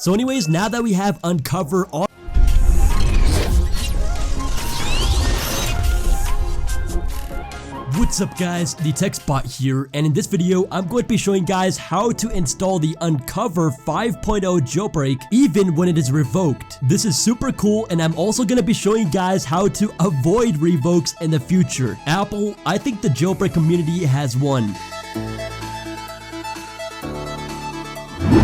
So anyways, now that we have Unc0ver on What's up guys, the TechSpot here, and in this video I'm going to be showing guys how to install the Unc0ver 5.0 jailbreak even when it is revoked. This is super cool, and I'm also going to be showing guys how to avoid revokes in the future. Apple, I think the jailbreak community has won.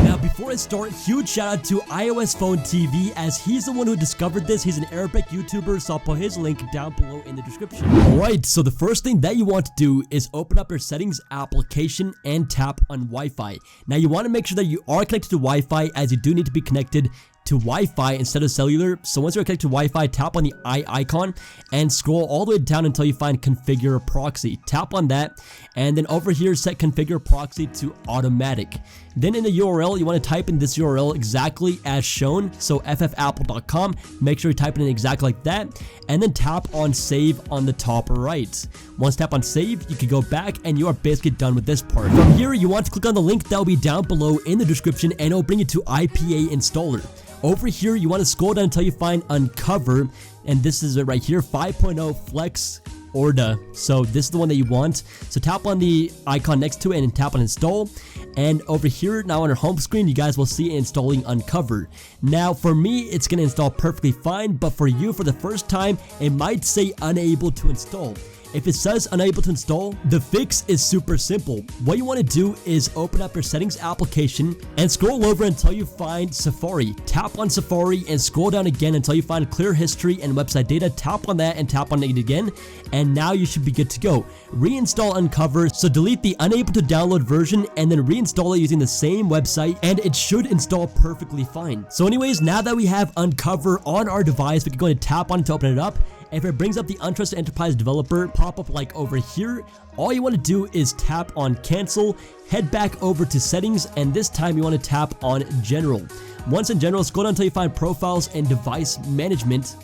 Now before I start, huge shout out to iOS Phone TV, as he's the one who discovered this. He's an Arabic YouTuber, so I'll put his link down below in the description. Alright, so the first thing that you want to do is open up your settings application and tap on Wi-Fi. Now you want to make sure that you are connected to Wi-Fi, as you do need to be connected to Wi-Fi instead of cellular. So once you're connected to Wi-Fi, tap on the I icon and scroll all the way down until you find configure proxy. Tap on that, and then over here set configure proxy to automatic. Then in the URL, you want to type in this URL exactly as shown, so ffapple.com. make sure you type it in exactly like that, and then tap on save on the top right. Once tap on save, you can go back and you are basically done with this part. From here, you want to click on the link that will be down below in the description, and it'll bring you to IPA installer. Over here, you want to scroll down until you find Unc0ver, and this is it right here, 5.0 Flex Orda. So this is the one that you want. So tap on the icon next to it and tap on install. And over here, now on our home screen, you guys will see installing Unc0ver. Now for me, it's going to install perfectly fine, but for you, for the first time, it might say unable to install. If it says unable to install, the fix is super simple. What you want to do is open up your settings application and scroll over until you find Safari. Tap on Safari and scroll down again until you find clear history and website data. Tap on that and tap on it again, and now you should be good to go. Reinstall Unc0ver, so delete the unable to download version and then reinstall it using the same website, and it should install perfectly fine. So anyways, now that we have Unc0ver on our device, we can go ahead and tap on it to open it up. If it brings up the untrusted enterprise developer pop-up like over here, all you want to do is tap on cancel, head back over to settings, and this time you want to tap on general. Once in general, scroll down until you find profiles and device management.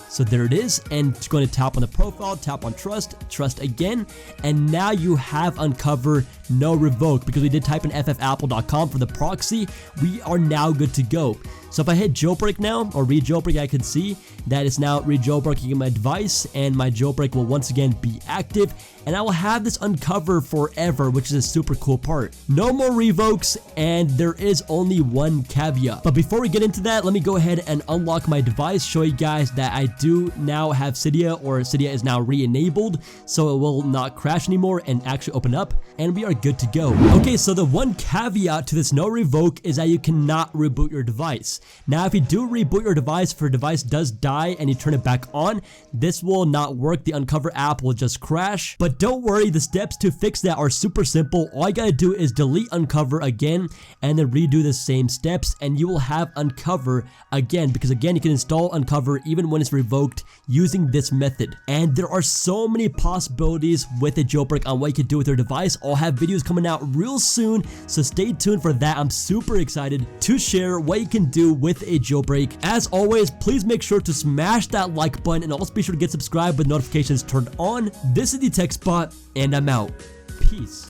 So there it is, and you're going to tap on the profile, tap on trust again, and now you have Unc0ver no revoke, because we did type in ffapple.com for the proxy. We are now good to go. So if I hit jailbreak now, or re-jailbreak, I can see that it's now re-jailbreaking my device, and my jailbreak will once again be active, and I will have this Unc0ver forever, which is a super cool part. No more revokes, and there is only one caveat. But before we get into that, let me go ahead and unlock my device, show you guys that I do now have Cydia, or Cydia is now re-enabled, so it will not crash anymore and actually open up, and we are good to go. Okay, so the one caveat to this no revoke is that you cannot reboot your device. Now, if you do reboot your device, if your device does die and you turn it back on, this will not work. The Unc0ver app will just crash. But don't worry, the steps to fix that are super simple. All you gotta do is delete Unc0ver again and then redo the same steps, and you will have Unc0ver again, because again, you can install Unc0ver even when it's revoked using this method. And there are so many possibilities with a jailbreak on what you can do with your device. I'll have videos coming out real soon, so stay tuned for that. I'm super excited to share what you can do with a jailbreak. As always, please make sure to smash that like button, and also be sure to get subscribed with notifications turned on. This is the TechSpot, and I'm out. Peace.